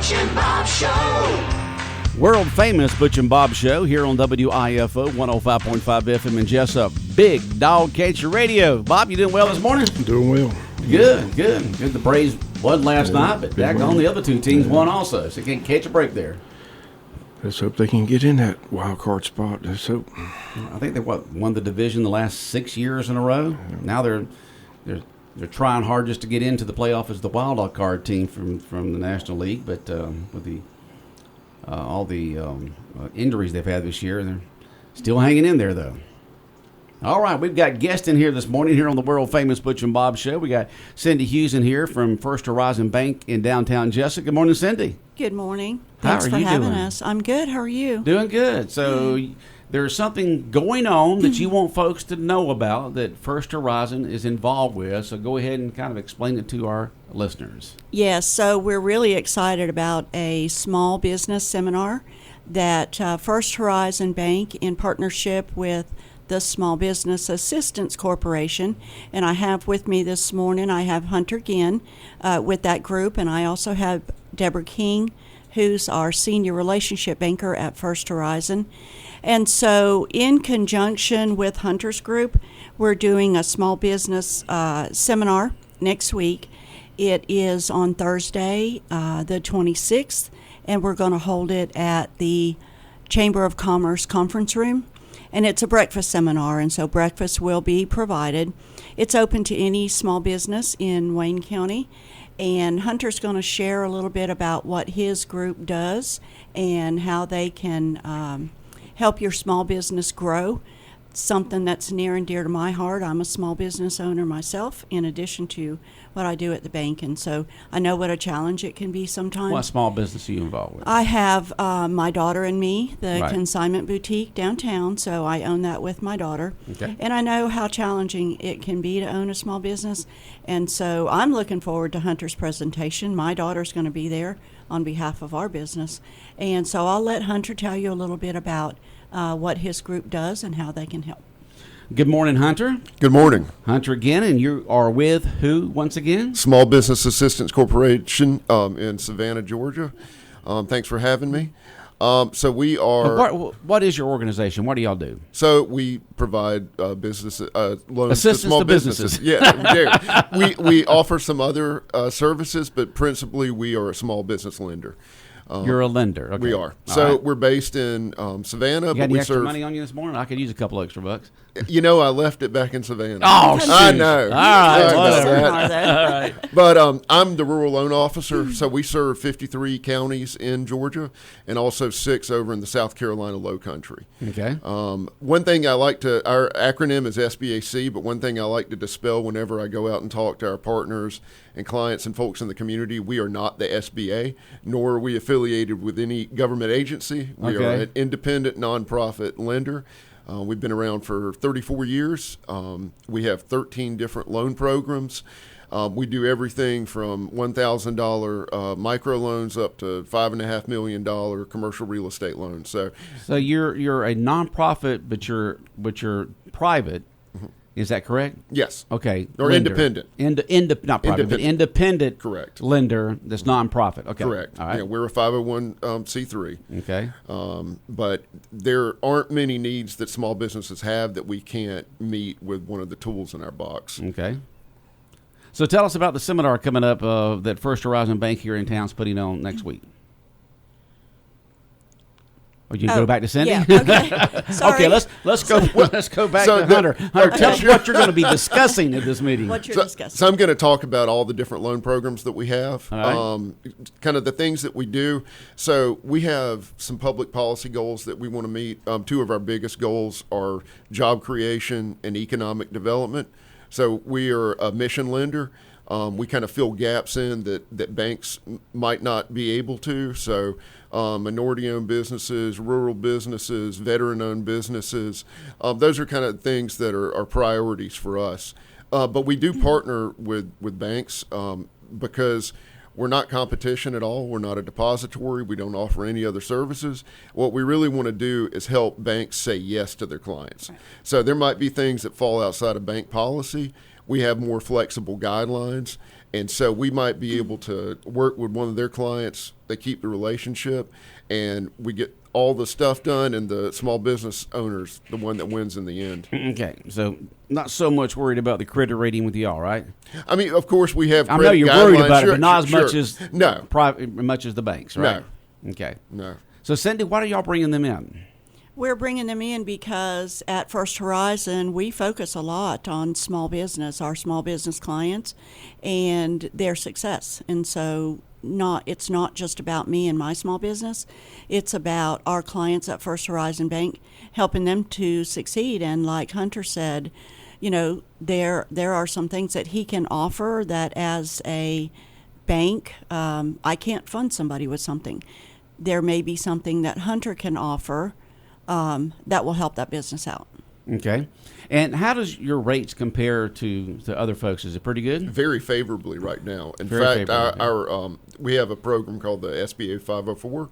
Butch and Bob Show. World famous Butch and Bob Show here on WIFO 105.5 FM in Jesup. Big Dog Catcher Radio. Bob, you doing well this morning? Doing well. Good. The Braves won last night, but daggone the other two teams won also, so you can't catch a break there. Let's hope they can get in that wild card spot. Let's hope. I think they won the division the last 6 years in a row. Now they're trying hard just to get into the playoff as the wild card team from the National League, but with all the injuries they've had this year, they're still hanging in there though. All right, we've got guests in here this morning here on the world famous Butch and Bob Show. We got Cindy Hughes in here from First Horizon Bank in downtown Jesup. Good morning, Cindy. Good morning. How Thanks are for you having doing? us. I'm good. How are you? Doing good. So there's something going on that you want folks to know about that First Horizon is involved with. So go ahead and kind of explain it to our listeners. Yes, so we're really excited about a small business seminar that First Horizon Bank, in partnership with the Small Business Assistance Corporation, and I have with me this morning, I have Hunter Ginn with that group, and I also have Deborah King, who's our senior relationship banker at First Horizon. And so in conjunction with Hunter's group, we're doing a small business seminar next week. It is on Thursday, the 26th, and we're going to hold it at the Chamber of Commerce conference room. And it's a breakfast seminar, and so breakfast will be provided. It's open to any small business in Wayne County. And Hunter's going to share a little bit about what his group does and how they can help your small business grow. Something that's near and dear to my heart. I'm a small business owner myself, in addition to what I do at the bank. And so I know what a challenge it can be sometimes. What small business are you involved with? I have my daughter and me, the Right. consignment boutique downtown, so I own that with my daughter. Okay. And I know how challenging it can be to own a small business. And so I'm looking forward to Hunter's presentation. My daughter's going to be there on behalf of our business. And so I'll let Hunter tell you a little bit about what his group does and how they can help. Good morning, Hunter. Good morning. Hunter again, and you are with who once again? Small Business Assistance Corporation in Savannah, Georgia. Thanks for having me. So we are. What is your organization? What do y'all do? So we provide business loans Assistance to small to businesses. Yeah, we offer some other services, but principally we are a small business lender. You're a lender. Okay. We are. All So right. we're based in Savannah, You got but any we extra serve. money on you this morning? I could use a couple extra bucks. You know, I left it back in Savannah. Oh, I shoot. know. All right, Sorry about whatever. that. All right. But I'm the rural loan officer, so we serve 53 counties in Georgia and also 6 over in the South Carolina Low Country. Okay. One thing I like to, our acronym is SBAC, but one thing I like to dispel whenever I go out and talk to our partners and clients and folks in the community, we are not the SBA, nor are we affiliated with any government agency. We are Okay. an independent nonprofit lender. We've been around for 34 years. We have 13 different loan programs. We do everything from $1,000 microloans up to $5.5 million commercial real estate loans. So you're a nonprofit, but you're private. Is that correct? yes, Okay. or lender. independent. Not private, but independent. Correct. Lender that's nonprofit. Okay. Correct. All right. Yeah, we're a 501c3. Okay. But there aren't many needs that small businesses have that we can't meet with one of the tools in our box. Okay. So tell us about the seminar coming up that First Horizon Bank here in town is putting on next week. Or you go back to Cindy? Yeah, okay. Sorry. Okay, let's go back So to the- Hunter. Hunter, tell us what you're going to be discussing at this meeting. What you're So discussing. I'm going to talk about all the different loan programs that we have, All right. kind of the things that we do. So we have some public policy goals that we want to meet. 2 of our biggest goals are job creation and economic development. So we are a mission lender. We kind of fill gaps in that banks might not be able to. So minority-owned businesses, rural businesses, veteran-owned businesses, those are kind of things that are priorities for us. But we do partner with banks because we're not competition at all. We're not a depository. We don't offer any other services. What we really want to do is help banks say yes to their clients. Right. So there might be things that fall outside of bank policy. We have more flexible guidelines. And so we might be able to work with one of their clients. They keep the relationship, and we get all the stuff done, and the small business owner's the one that wins in the end. Okay, so not so much worried about the credit rating with y'all, right? I mean, of course, we have I credit know you're guidelines. worried about Sure, it, but not sure, as much as much as the banks, right? No. Okay. No. So, Cindy, why are y'all bringing them in? We're bringing them in because at First Horizon, we focus a lot on small business, our small business clients, and their success. And so it's not just about me and my small business. It's about our clients at First Horizon Bank, helping them to succeed. And like Hunter said, there are some things that he can offer that as a bank, I can't fund somebody with something. There may be something that Hunter can offer that will help that business out. Okay. And how does your rates compare to other folks? Is it pretty good? Very favorably right now. In Very fact, our we have a program called the SBA 504,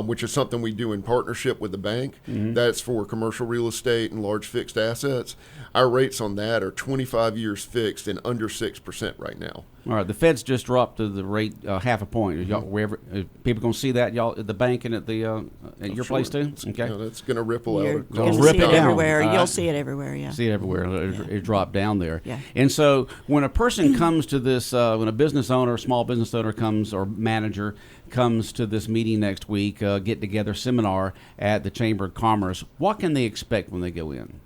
which is something we do in partnership with the bank. Mm-hmm. That's for commercial real estate and large fixed assets. Our rates on that are 25 years fixed and under 6% right now. All right, the Fed's just dropped the rate half a point. Y'all, wherever people gonna see that y'all at the bank and at the at your place too. Okay, that's going to ripple You're out. going to rip see it it down. everywhere. All You'll right. see it everywhere. Yeah. See it everywhere. It dropped down there. Yeah. And so when a person comes to this, when a business owner, small business owner comes or manager comes to this meeting next week, get together seminar at the Chamber of Commerce, what can they expect when they go in?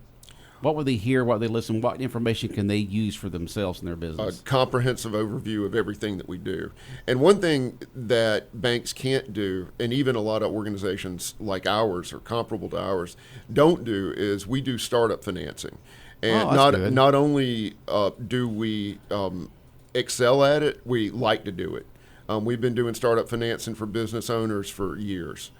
What will they hear? What they listen? What information can they use for themselves and their business? A comprehensive overview of everything that we do. And one thing that banks can't do, and even a lot of organizations like ours or comparable to ours don't do, is we do startup financing. And not only do we excel at it, we like to do it. We've been doing startup financing for business owners for years,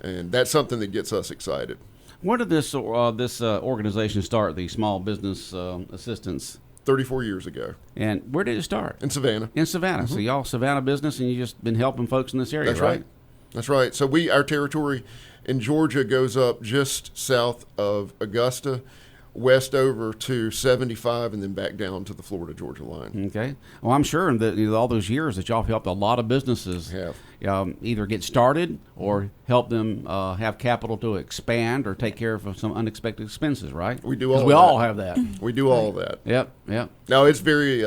and that's something that gets us excited. Where did this organization start, the Small Business Assistance? 34 years ago. And where did it start? In Savannah. In Savannah. Mm-hmm. So y'all Savannah business, and you just been helping folks in this area, That's right? That's right. So our territory in Georgia goes up just south of Augusta, west over to 75, and then back down to the Florida-Georgia line. Okay. Well, I'm sure that all those years that y'all have helped a lot of businesses either get started or help them have capital to expand or take care of some unexpected expenses, right? We do all. We all have that. We do all of that. Yep. Now it's very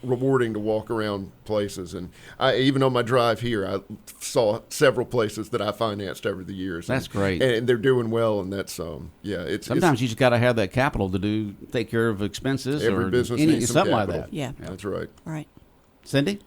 rewarding to walk around places, and even on my drive here, I saw several places that I financed over the years. That's great, and they're doing well, and that's Sometimes you just got to have that capital to take care of expenses. Every business needs something some like capital. that. Yeah. That's right. Right. Cindy?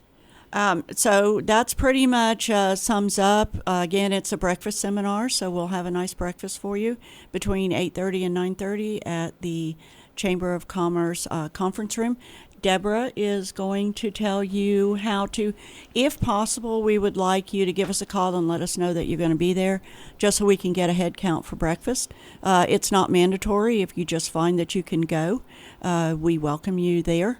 So that's pretty much sums up. Again, it's a breakfast seminar, so we'll have a nice breakfast for you between 8:30 and 9:30 at the Chamber of Commerce conference room. Deborah is going to tell you how to, if possible, we would like you to give us a call and let us know that you're going to be there, just so we can get a head count for breakfast. It's not mandatory. If you just find that you can go, we welcome you there.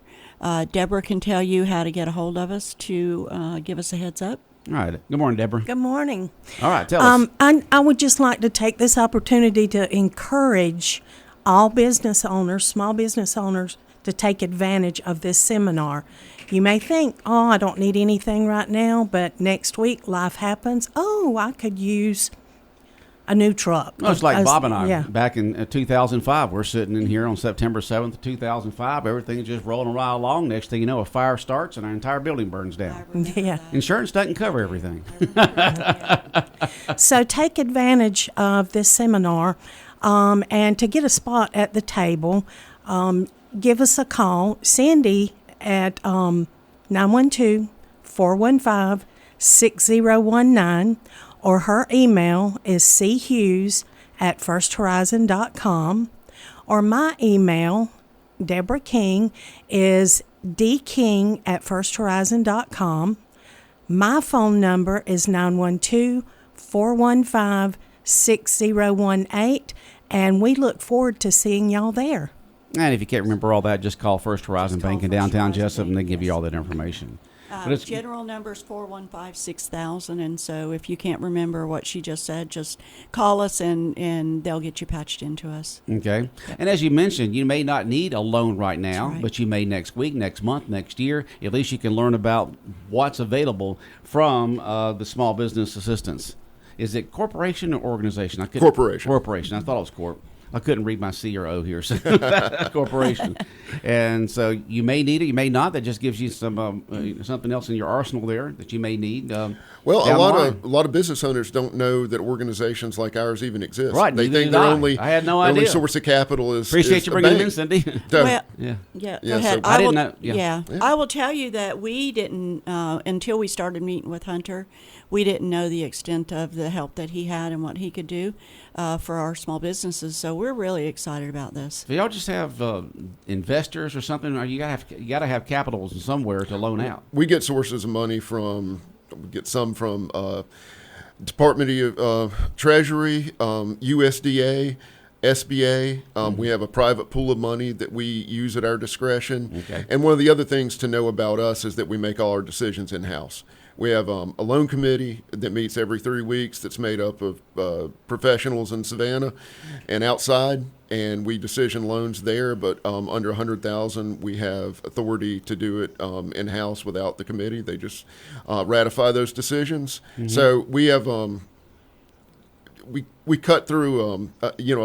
Deborah can tell you how to get a hold of us to give us a heads up. All right. Good morning, Deborah. Good morning. All right, tell us. I would just like to take this opportunity to encourage all business owners, small business owners, to take advantage of this seminar. You may think, I don't need anything right now, but next week life happens. I could use a new truck. Well, it's like Bob and I. Yeah. Back in 2005, we're sitting in here on September 7th, 2005. Everything's just rolling right along. Next thing you know, a fire starts and our entire building burns down. Yeah. Insurance doesn't cover everything. So take advantage of this seminar, and to get a spot at the table, give us a call. Sandy at 912-415-6019, or her email is chughes@firsthorizon.com, or my email, Deborah King, is dking@firsthorizon.com. My phone number is 912-415-6018, and we look forward to seeing y'all there. And if you can't remember all that, just call First Horizon Bank in downtown Jesup, and they give you all that information. But it's, General number is 415-6000, and so if you can't remember what she just said, just call us and they'll get you patched into us. okay. And as you mentioned, you may not need a loan right now, right. but you may next week, next month, next year. At least you can learn about what's available from the Small Business Assistance. Is it corporation or organization? Corporation. Corporation. I thought it was corp. I couldn't read my C or O here, so corporation. And so you may need it, you may not. That just gives you some something else in your arsenal there that you may need. Well, down a the line. lot of business owners don't know that organizations like ours even exist. Right, They neither think did their I. only I had no their only idea. source of capital is Appreciate you a bringing them bank. in, Cindy. So- Well, Yeah. Yeah, Yeah, go ahead. so- I didn't will, know- yeah. I will tell you that we didn't, until we started meeting with Hunter, we didn't know the extent of the help that he had and what he could do for our small businesses. So we're really excited about this. So y'all just have investors or something, or you gotta have capitals somewhere to loan out. We get sources of money from, we get some from Department of Treasury, USDA, SBA. We have a private pool of money that we use at our discretion. Okay. And one of the other things to know about us is that we make all our decisions in-house. We have a loan committee that meets every 3 weeks that's made up of professionals in Savannah and outside, and we decision loans there, but under 100,000 we have authority to do it in-house without the committee. They just ratify those decisions. So we have we cut through a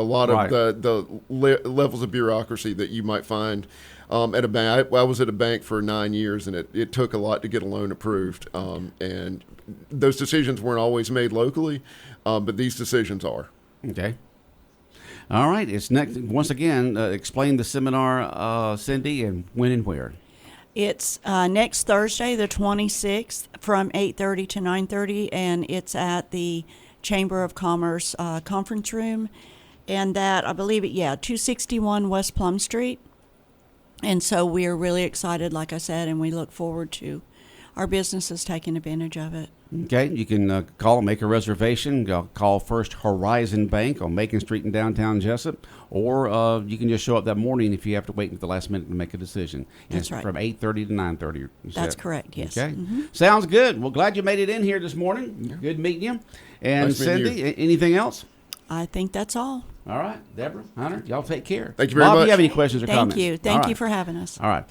lot Right. of the levels of bureaucracy that you might find at a bank. I was at a bank for 9 years, and it took a lot to get a loan approved. And those decisions weren't always made locally, but these decisions are. Okay. All right. It's next. Once again, explain the seminar, Cindy, and when and where. It's next Thursday, the 26th, from 8:30 to 9:30, and it's at the Chamber of Commerce conference room, and that, I believe it, 261 West Plum Street. And so we're really excited, like I said, and we look forward to our businesses taking advantage of it. Okay. You can call and make a reservation. Call First Horizon Bank on Macon Street in downtown Jesup, or you can just show up that morning if you have to wait until the last minute to make a decision. And That's it's right. From 8:30 to 9:30. you That's said. correct, yes. Okay. Mhm. Sounds good. Well, glad you made it in here this morning. Good meeting you. And Nice meeting Cindy, anything else? I think that's all. All right. Deborah, Hunter, y'all take care. Thank you very Bob, much. do you have any questions or Thank comments? you. All Thank you right. for having us. All right.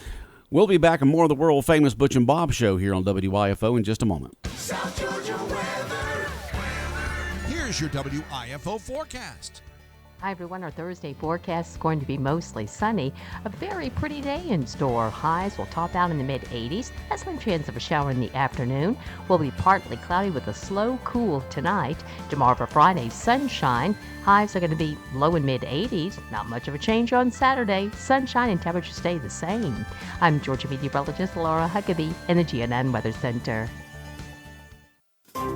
We'll be back on more of the world-famous Butch and Bob show here on WIFO in just a moment. South Georgia weather. Here's your WIFO forecast. Hi everyone, our Thursday forecast is going to be mostly sunny. A very pretty day in store. Highs will top out in the mid-80s. A slim chance of a shower in the afternoon. Will be partly cloudy with a slow cool tonight. Tomorrow for Friday, sunshine. Highs are going to be low and mid-80s. Not much of a change on Saturday. Sunshine and temperatures stay the same. I'm Georgia meteorologist Laura Huckabee in the GNN Weather Center.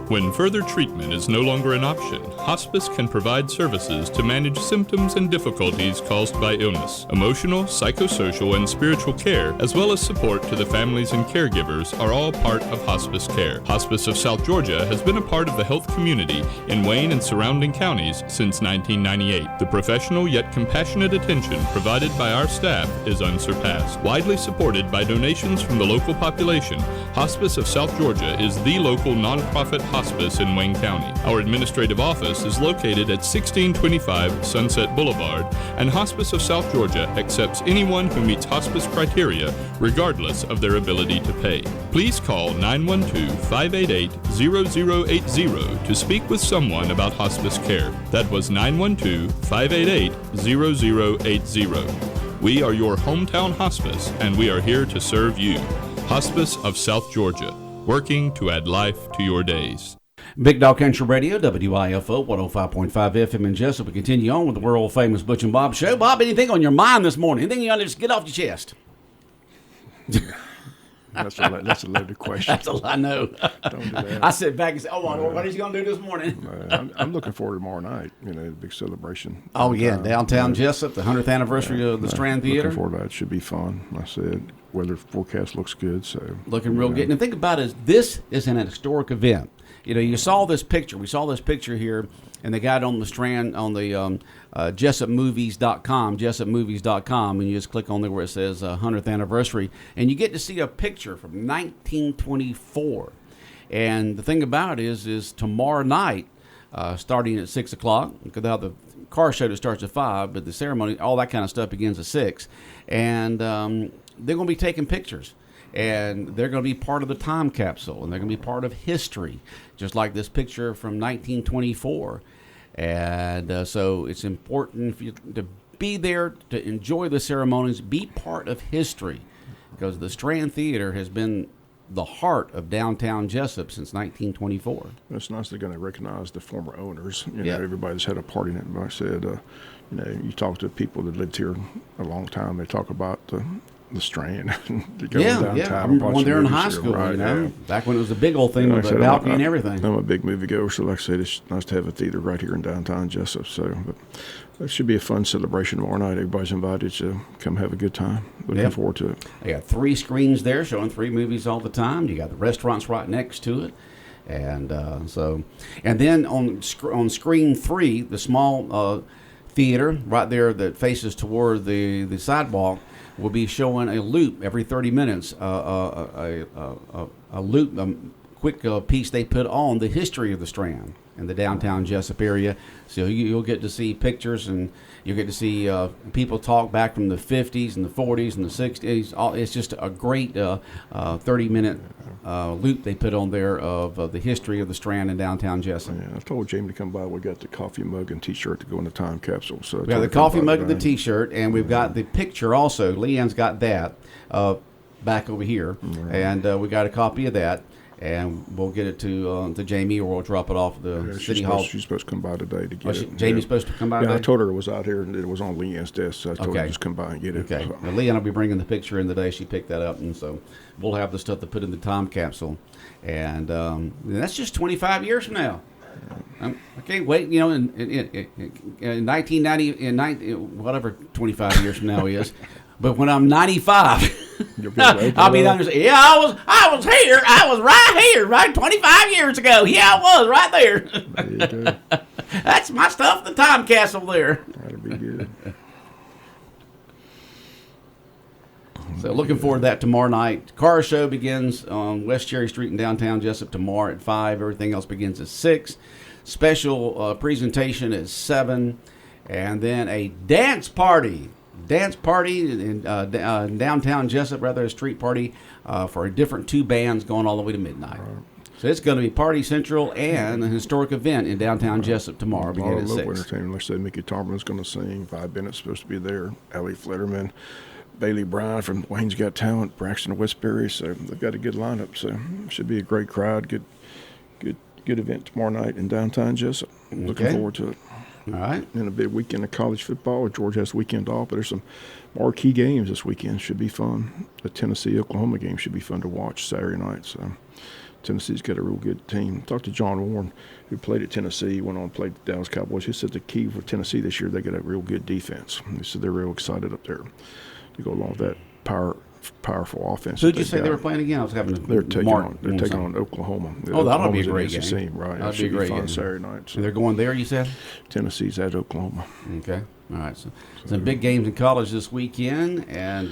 When further treatment is no longer an option, hospice can provide services to manage symptoms and difficulties caused by illness. Emotional, psychosocial, and spiritual care, as well as support to the families and caregivers, are all part of hospice care. Hospice of South Georgia has been a part of the health community in Wayne and surrounding counties since 1998. The professional yet compassionate attention provided by our staff is unsurpassed. Widely supported by donations from the local population, Hospice of South Georgia is the local nonprofit hospice in Wayne County. Our administrative office is located at 1625 Sunset Boulevard, and Hospice of South Georgia accepts anyone who meets hospice criteria, regardless of their ability to pay. Please call 912-588-0080 to speak with someone about hospice care. That was 912-588-0080. We are your hometown hospice, and we are here to serve you. Hospice of South Georgia, working to add life to your days. Big Dog Country Radio, WIFO, 105.5 FM in Jesup. We continue on with the world-famous Butch and Bob show. Bob, anything on your mind this morning? Anything you want to just get off your chest? That's a loaded question. That's all I know. Don't do that. I sit back and say, what is he going to do this morning? I'm looking forward to tomorrow night. The big celebration. Oh, yeah, downtown Jesup, the 100th anniversary of the Strand Theater. Looking forward to that. It should be fun. Like I said, weather forecast looks good. So Looking real good. And think about it, this is an historic event. you saw this picture. We saw this picture here, and they got it on the strand on the JesupMovies.com, and you just click on there where it says 100th anniversary, and you get to see a picture from 1924. And the thing about it is tomorrow night, starting at 6 o'clock, because the car show that starts at 5, but the ceremony, all that kind of stuff begins at 6, and they're going to be taking pictures. And they're going to be part of the time capsule, and they're going to be part of history, just like this picture from 1924. And so it's important for you to be there, to enjoy the ceremonies, be part of history, because the Strand Theater has been the heart of downtown Jesup since 1924. It's nice they're going to recognize the former owners. Yeah. Everybody's had a part in it. But I said, you talk to people that lived here a long time, they talk about the Strand. Yeah. I remember when they were in high school, back when it was a big old thing with the balcony and everything. I'm a big movie goer, so like I said, it's nice to have a theater right here in downtown Jesup. So, but it should be a fun celebration tomorrow night. Everybody's invited to come have a good time. Looking forward to it. They got 3 screens there showing 3 movies all the time. You got the restaurants right next to it. And and then on screen 3, the small theater right there that faces toward the sidewalk, will be showing a loop every 30 minutes, a loop, quick piece they put on the history of the Strand in the downtown Jesup area. So you'll get to see pictures, and you'll get to see people talk back from the 50s and the 40s and the 60s. It's just a great 30-minute loop they put on there of the history of the Strand in downtown Jesup. Yeah, I told Jamie to come by. We got the coffee mug and T-shirt to go in the time capsule. So we got the coffee mug and the T-shirt, and we've got the picture also. Leanne's got that back over here, and we got a copy of that. And we'll get it to Jamie, or we'll drop it off at the City Hall. She's supposed to come by today to get it. Jamie's supposed to come by today? I told her it was out here, and it was on Leanne's desk, so I told her to just come by and get it. Okay. So. Now, Leanne will be bringing the picture in today. She picked that up, and so we'll have the stuff to put in the time capsule. And that's just 25 years from now. I can't wait, in 1990, whatever 25 years from now is. But when I'm 95, I'll be down there saying, I was here. I was right here, right 25 years ago. Yeah, I was right there. There you go. That's my stuff, the time capsule there. That'll be good. So looking forward to that tomorrow night. Car show begins on West Cherry Street in downtown Jesup tomorrow at 5. Everything else begins at 6. Special presentation at 7. And then a dance party in downtown Jesup, rather a street party for a different 2 bands going all the way to midnight. Right. So it's going to be Party Central and a historic event in downtown Jesup tomorrow, beginning at 6. Entertainment. Like I said, Mickey Tomlin's going to sing. 5 Bennett's supposed to be there. Allie Flitterman, Bailey Brown from Wayne's Got Talent, Braxton Westbury. So they've got a good lineup. So it should be a great crowd. Good event tomorrow night in downtown Jesup. Looking forward to it. All right. And a big weekend of college football. Georgia has the weekend off, but there's some marquee games this weekend. Should be fun. The Tennessee-Oklahoma game should be fun to watch Saturday night. So Tennessee's got a real good team. Talked to John Warren, who played at Tennessee, went on and played the Dallas Cowboys. He said the key for Tennessee this year, they got a real good defense. He said they're real excited up there to go along with that powerful offense. Who did you say they were playing again? I was having They're taking on Oklahoma. Oh, that'll be a great game. Team, right? That'll be a great game. Saturday night. So they're going there, you said? Tennessee's at Oklahoma. Okay. All right. So some big games in college this weekend, and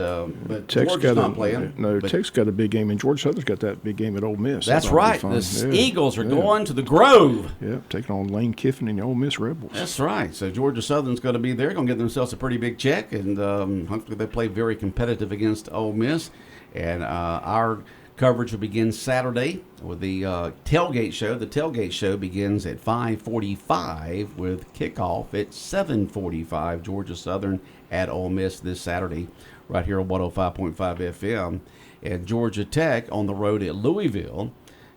but Georgia's not playing. No, Tech's got a big game, and Georgia Southern's got that big game at Ole Miss. That's right. The Eagles are going to the Grove. Yeah, taking on Lane Kiffin and the Ole Miss Rebels. That's right. So Georgia Southern's going to be there, going to get themselves a pretty big check, and hopefully they play very competitive against Ole Miss. And our coverage will begin Saturday with the tailgate show. The tailgate show begins at 5:45 with kickoff at 7:45. Georgia Southern at Ole Miss this Saturday, right here on 105.5 FM. And Georgia Tech on the road at Louisville.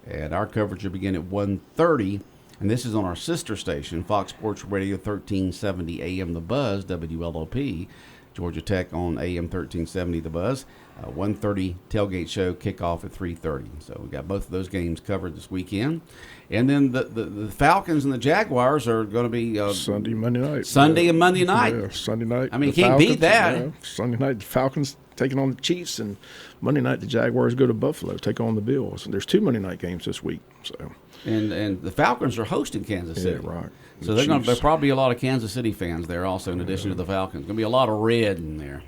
And our coverage will begin at 1:30. And this is on our sister station, Fox Sports Radio 1370 AM The Buzz, WLOP. Georgia Tech on AM 1370 The Buzz. 1:30 tailgate show, kickoff at 3:30. So we got both of those games covered this weekend. And then the Falcons and the Jaguars are going to be Sunday, Monday night. Sunday and Monday night. Yeah, Sunday night. I mean, you can't beat that. Yeah, Sunday night, the Falcons taking on the Chiefs, and Monday night the Jaguars go to Buffalo, take on the Bills. And there's 2 Monday night games this week. So And the Falcons are hosting Kansas City. Yeah, right. So there'll probably be a lot of Kansas City fans there also, in addition to the Falcons. Going to be a lot of red in there.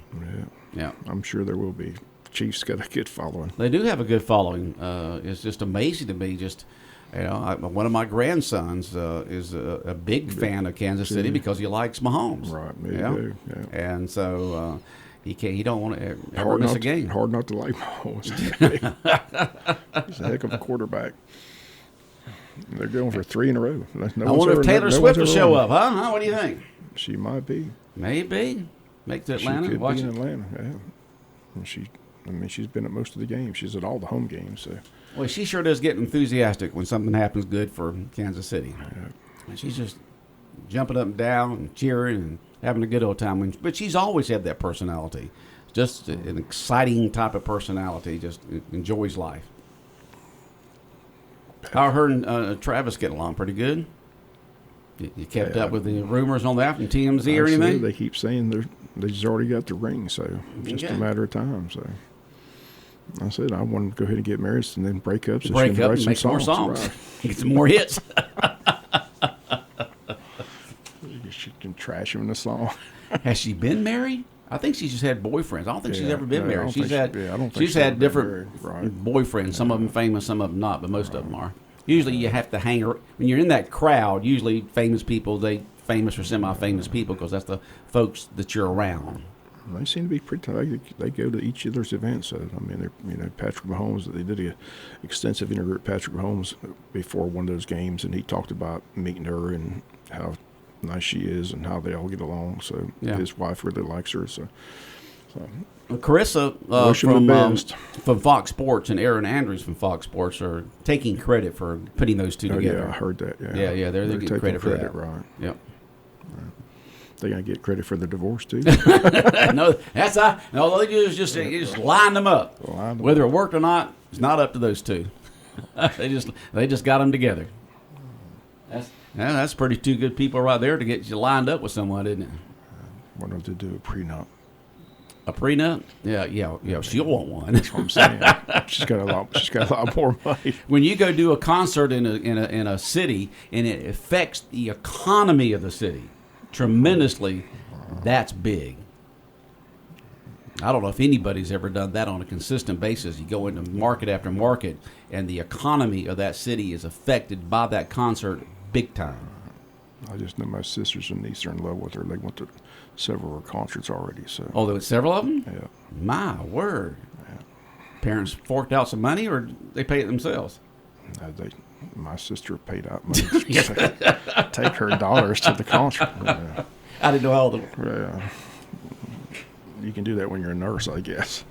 Yeah. I'm sure there will be. Chiefs got a good following. They do have a good following. It's just amazing to me. Just one of my grandsons is a big fan of Kansas City because he likes Mahomes. Right, me too. Yeah. And so he don't want to ever miss a game. Hard not to like Mahomes. He's a heck of a quarterback. They're going for 3 in a row. I wonder if Taylor Swift will show up, huh? What do you think? She might be. Maybe. Make to Atlanta. She could watch be in it. Atlanta. Yeah. And she's been at most of the games. She's at all the home games. So. Well, she sure does get enthusiastic when something happens good for Kansas City. And she's just jumping up and down and cheering and having a good old time. But she's always had that personality. Just an exciting type of personality. Just enjoys life. How are her and Travis getting along? Pretty good? You kept up with the rumors on that from TMZ or anything? They keep saying they just already got the ring, so it's just a matter of time. So I said I want to go ahead and get married and then break up. So break she can up write and some make some more songs. songs. Right. Get some more hits. She can trash him in the song. Has she been married? I think she's just had boyfriends. I don't think she's ever been married. She's had different boyfriends. Some of them famous, some of them not, but most of them are. Usually you have to hang when you're in that crowd. Usually famous people, famous or semi-famous people, because that's the folks that you're around. They seem to be pretty. They go to each other's events. So I mean, Patrick Mahomes. They did an extensive interview with Patrick Mahomes before one of those games, and he talked about meeting her and how nice she is and how they all get along. So his wife really likes her. So. Carissa from Fox Sports and Aaron Andrews from Fox Sports are taking credit for putting those two together. Yeah, I heard that. Yeah, they're getting credit for that. Right. Yep. They gonna get credit for the divorce too. No, all they do is just line them up. Whether it worked or not, it's not up to those two. they just got them together. That's pretty two good people right there to get you lined up with someone, isn't it? Why don't they do a prenup? A prenup? Yeah. She'll want one. That's what I'm saying. She's got a lot more money. When you go do a concert in a city and it affects the economy of the city tremendously, that's big. I don't know if anybody's ever done that on a consistent basis. You go into market after market, and the economy of that city is affected by that concert big time. I just know my sisters and niece are in love with her. They went to several of her concerts already. So. Oh, there were several of them? Yeah. My word. Yeah. Parents forked out some money, or they pay it themselves? My sister paid out money to take her daughters to the concert. Yeah. I didn't know how the. Yeah. You can do that when you're a nurse, I guess.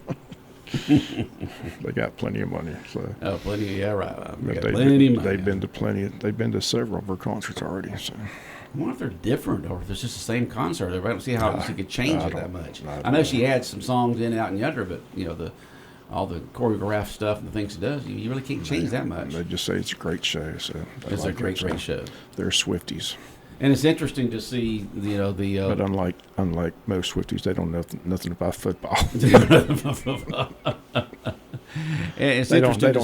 They got plenty of money. So. Oh, plenty. Yeah, right. Plenty of money. They've been to plenty. They've been to several of her concerts already. So. I wonder if they're different, or if it's just the same concert. I don't see how she could change it that much. I know she adds some songs in, out, and yonder, but all the choreographed stuff and the things she does, you really can't change that much. They just say it's a great show. So it's a great show. They're Swifties. And it's interesting to see, But unlike most Swifties, they don't know nothing about football. They don't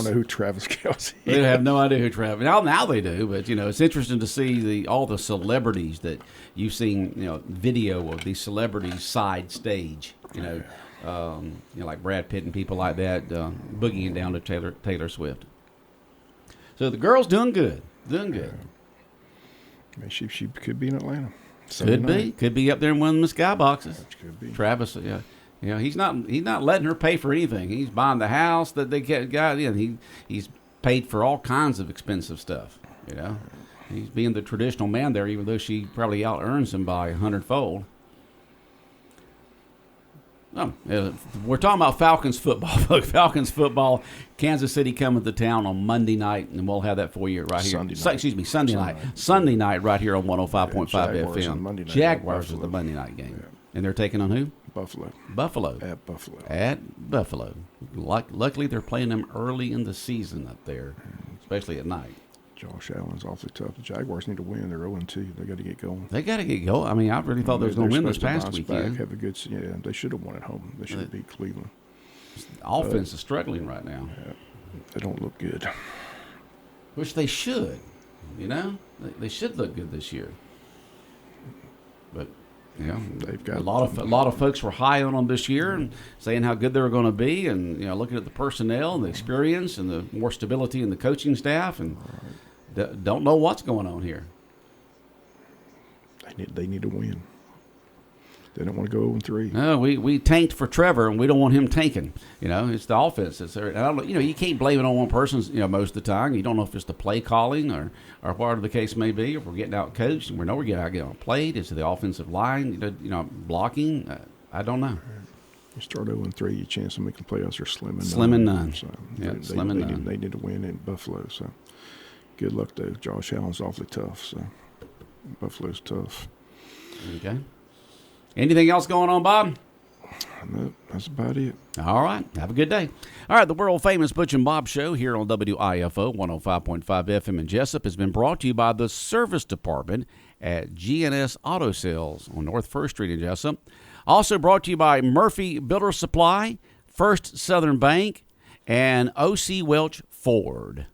know who Travis Kelce is. They have no idea who Travis. Now they do, but it's interesting to see all the celebrities that you've seen. Video of these celebrities side stage. Like Brad Pitt and people like that, boogieing down to Taylor Swift. So the girl's doing good. I mean, she could be in Atlanta. Could be up there in one of the skyboxes. Could be. Travis, he's not letting her pay for anything. He's buying the house that they got in. He's paid for all kinds of expensive stuff. He's being the traditional man there, even though she probably out earns him by 100-fold. We're talking about Falcons football. Falcons football. Kansas City coming to town on Monday night, and we'll have that for you right here. Sunday night. Sunday night right here on 105.5 FM. Jaguars is the Monday night game. Yeah. And they're taking on who? Buffalo. At Buffalo. Luckily, they're playing them early in the season up there, especially at night. Josh Allen's awfully tough. The Jaguars need to win. They're 0-2. They got to get going. They got to get going. I mean, I really thought they was going to win this past weekend. Have a good. Yeah, they should have won at home. They should have beat Cleveland. The offense is struggling right now. Yeah, they don't look good. Which they should. You know, they should look good this year. But yeah, they've got a lot of folks were high on them this year and saying how good they were going to be, and looking at the personnel and the experience and the more stability in the coaching staff, and don't know what's going on here. They need to win. They don't want to go 0-3. No, we tanked for Trevor, and we don't want him tanking. It's the offense that's there. And I don't, you can't blame it on one person. Most of the time, you don't know if it's the play calling or whatever the case may be. If we're getting out coached, and we know we're getting out played. Is it the offensive line? Blocking. I don't know. You start 0-3, your chance of making playoffs are slim and slim none. and none. So slim and none. They need to win in Buffalo. So good luck though. Josh Allen's awfully tough. So Buffalo's tough. Okay. Anything else going on, Bob? No, that's about it. All right. Have a good day. All right. The world-famous Butch and Bob Show here on WIFO 105.5 FM in Jesup has been brought to you by the Service Department at GNS Auto Sales on North 1st Street in Jesup. Also brought to you by Murphy Builder Supply, First Southern Bank, and O.C. Welch Ford.